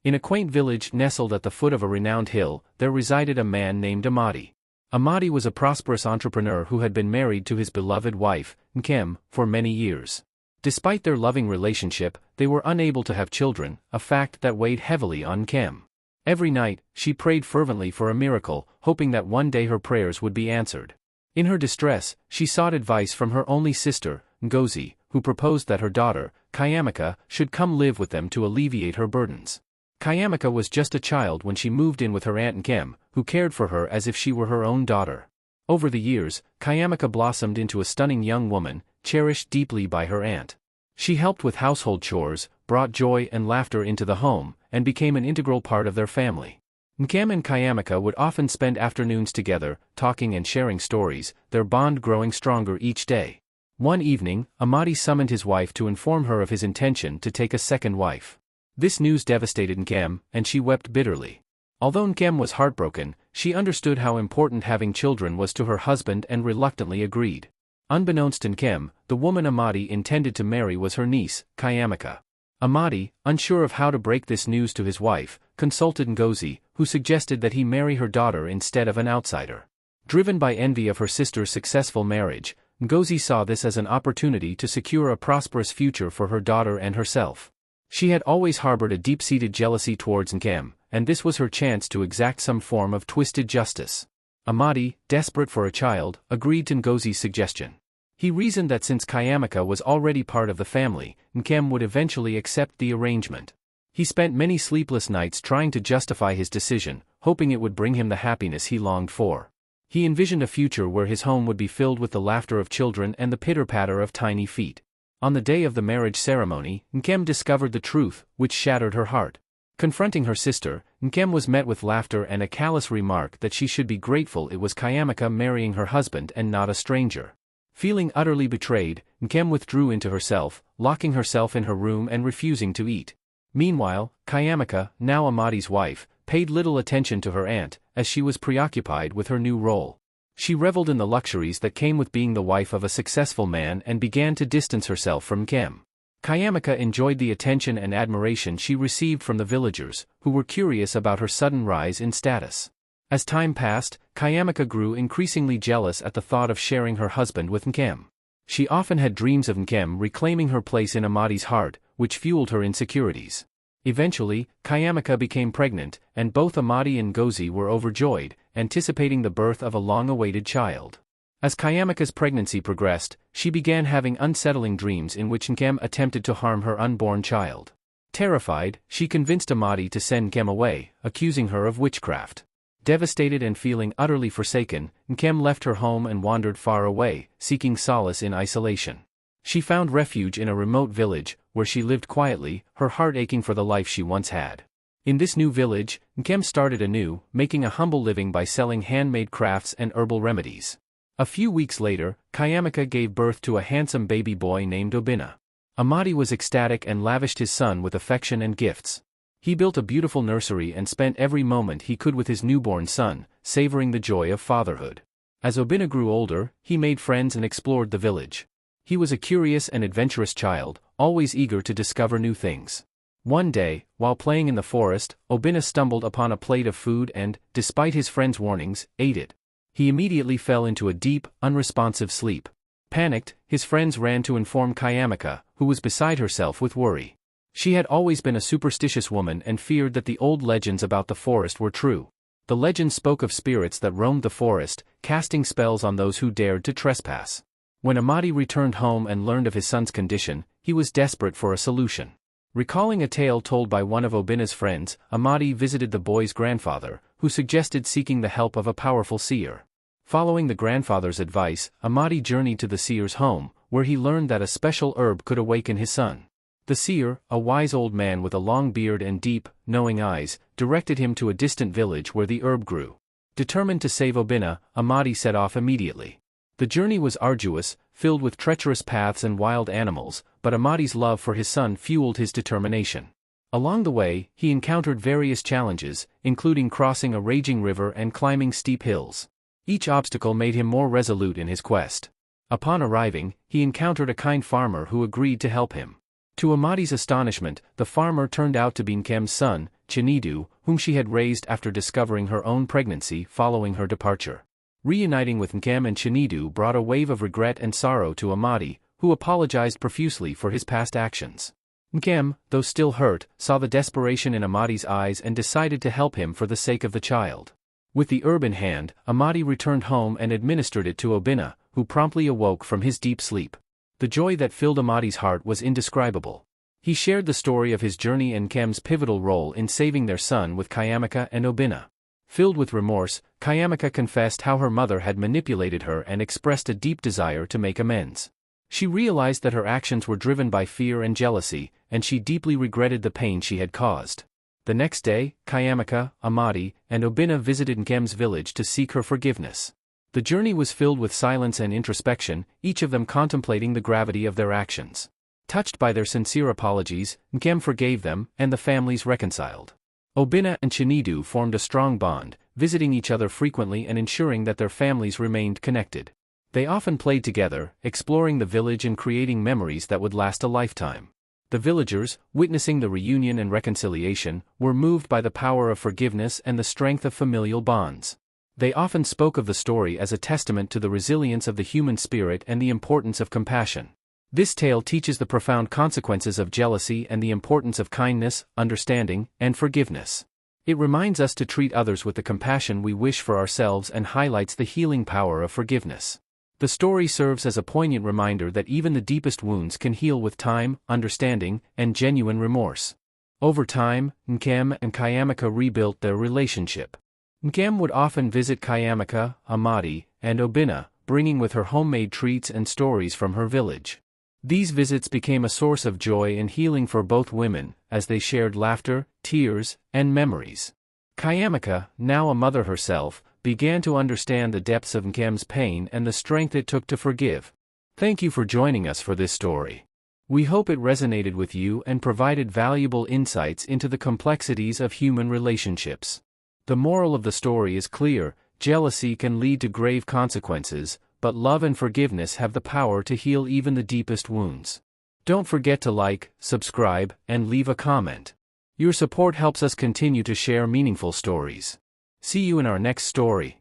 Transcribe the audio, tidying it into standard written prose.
In a quaint village nestled at the foot of a renowned hill, there resided a man named Amadi. Amadi was a prosperous entrepreneur who had been married to his beloved wife, Nkem, for many years. Despite their loving relationship, they were unable to have children, a fact that weighed heavily on Nkem. Every night, she prayed fervently for a miracle, hoping that one day her prayers would be answered. In her distress, she sought advice from her only sister, Ngozi, who proposed that her daughter, Kayamaka, should come live with them to alleviate her burdens. Kayamaka was just a child when she moved in with her aunt Nkem, who cared for her as if she were her own daughter. Over the years, Kayamaka blossomed into a stunning young woman, cherished deeply by her aunt. She helped with household chores, brought joy and laughter into the home, and became an integral part of their family. Nkem and Kayamaka would often spend afternoons together, talking and sharing stories, their bond growing stronger each day. One evening, Amadi summoned his wife to inform her of his intention to take a second wife. This news devastated Nkem, and she wept bitterly. Although Nkem was heartbroken, she understood how important having children was to her husband and reluctantly agreed. Unbeknownst to Nkem, the woman Amadi intended to marry was her niece, Kayamaka. Amadi, unsure of how to break this news to his wife, consulted Ngozi, who suggested that he marry her daughter instead of an outsider. Driven by envy of her sister's successful marriage, Ngozi saw this as an opportunity to secure a prosperous future for her daughter and herself. She had always harbored a deep-seated jealousy towards Nkem, and this was her chance to exact some form of twisted justice. Amadi, desperate for a child, agreed to Ngozi's suggestion. He reasoned that since Kayamaka was already part of the family, Nkem would eventually accept the arrangement. He spent many sleepless nights trying to justify his decision, hoping it would bring him the happiness he longed for. He envisioned a future where his home would be filled with the laughter of children and the pitter-patter of tiny feet. On the day of the marriage ceremony, Nkem discovered the truth, which shattered her heart. Confronting her sister, Nkem was met with laughter and a callous remark that she should be grateful it was Kayamaka marrying her husband and not a stranger. Feeling utterly betrayed, Nkem withdrew into herself, locking herself in her room and refusing to eat. Meanwhile, Kayamaka, now Amadi's wife, paid little attention to her aunt, as she was preoccupied with her new role. She reveled in the luxuries that came with being the wife of a successful man and began to distance herself from Nkem. Kayamaka enjoyed the attention and admiration she received from the villagers, who were curious about her sudden rise in status. As time passed, Kayamaka grew increasingly jealous at the thought of sharing her husband with Nkem. She often had dreams of Nkem reclaiming her place in Amadi's heart, which fueled her insecurities. Eventually, Kayamaka became pregnant, and both Amadi and Ngozi were overjoyed, anticipating the birth of a long-awaited child. As Kayamaka's pregnancy progressed, she began having unsettling dreams in which Nkem attempted to harm her unborn child. Terrified, she convinced Amadi to send Nkem away, accusing her of witchcraft. Devastated and feeling utterly forsaken, Nkem left her home and wandered far away, seeking solace in isolation. She found refuge in a remote village, where she lived quietly, her heart aching for the life she once had. In this new village, Nkem started anew, making a humble living by selling handmade crafts and herbal remedies. A few weeks later, Kayamaka gave birth to a handsome baby boy named Obinna. Amadi was ecstatic and lavished his son with affection and gifts. He built a beautiful nursery and spent every moment he could with his newborn son, savoring the joy of fatherhood. As Obinna grew older, he made friends and explored the village. He was a curious and adventurous child, always eager to discover new things. One day, while playing in the forest, Obinna stumbled upon a plate of food and, despite his friends' warnings, ate it. He immediately fell into a deep, unresponsive sleep. Panicked, his friends ran to inform Kayamaka, who was beside herself with worry. She had always been a superstitious woman and feared that the old legends about the forest were true. The legends spoke of spirits that roamed the forest, casting spells on those who dared to trespass. When Amadi returned home and learned of his son's condition, he was desperate for a solution. Recalling a tale told by one of Obinna's friends, Amadi visited the boy's grandfather, who suggested seeking the help of a powerful seer. Following the grandfather's advice, Amadi journeyed to the seer's home, where he learned that a special herb could awaken his son. The seer, a wise old man with a long beard and deep, knowing eyes, directed him to a distant village where the herb grew. Determined to save Obinna, Amadi set off immediately. The journey was arduous, filled with treacherous paths and wild animals, but Amadi's love for his son fueled his determination. Along the way, he encountered various challenges, including crossing a raging river and climbing steep hills. Each obstacle made him more resolute in his quest. Upon arriving, he encountered a kind farmer who agreed to help him. To Amadi's astonishment, the farmer turned out to be Nkem's son, Chinedu, whom she had raised after discovering her own pregnancy following her departure. Reuniting with Nkem and Chinedu brought a wave of regret and sorrow to Amadi, who apologized profusely for his past actions. Nkem, though still hurt, saw the desperation in Amadi's eyes and decided to help him for the sake of the child. With the herb in hand, Amadi returned home and administered it to Obinna, who promptly awoke from his deep sleep. The joy that filled Amadi's heart was indescribable. He shared the story of his journey and Nkem's pivotal role in saving their son with Kayamaka and Obinna. Filled with remorse, Kayamaka confessed how her mother had manipulated her and expressed a deep desire to make amends. She realized that her actions were driven by fear and jealousy, and she deeply regretted the pain she had caused. The next day, Kayamaka, Amadi, and Obinna visited Nkem's village to seek her forgiveness. The journey was filled with silence and introspection, each of them contemplating the gravity of their actions. Touched by their sincere apologies, Nkem forgave them, and the families reconciled. Obinna and Chinedu formed a strong bond, visiting each other frequently and ensuring that their families remained connected. They often played together, exploring the village and creating memories that would last a lifetime. The villagers, witnessing the reunion and reconciliation, were moved by the power of forgiveness and the strength of familial bonds. They often spoke of the story as a testament to the resilience of the human spirit and the importance of compassion. This tale teaches the profound consequences of jealousy and the importance of kindness, understanding, and forgiveness. It reminds us to treat others with the compassion we wish for ourselves and highlights the healing power of forgiveness. The story serves as a poignant reminder that even the deepest wounds can heal with time, understanding, and genuine remorse. Over time, Nkem and Kayamaka rebuilt their relationship. Nkem would often visit Kayamaka, Amadi, and Obinna, bringing with her homemade treats and stories from her village. These visits became a source of joy and healing for both women, as they shared laughter, tears, and memories. Kayamaka, now a mother herself, began to understand the depths of Nkem's pain and the strength it took to forgive. Thank you for joining us for this story. We hope it resonated with you and provided valuable insights into the complexities of human relationships. The moral of the story is clear: jealousy can lead to grave consequences, but love and forgiveness have the power to heal even the deepest wounds. Don't forget to like, subscribe, and leave a comment. Your support helps us continue to share meaningful stories. See you in our next story.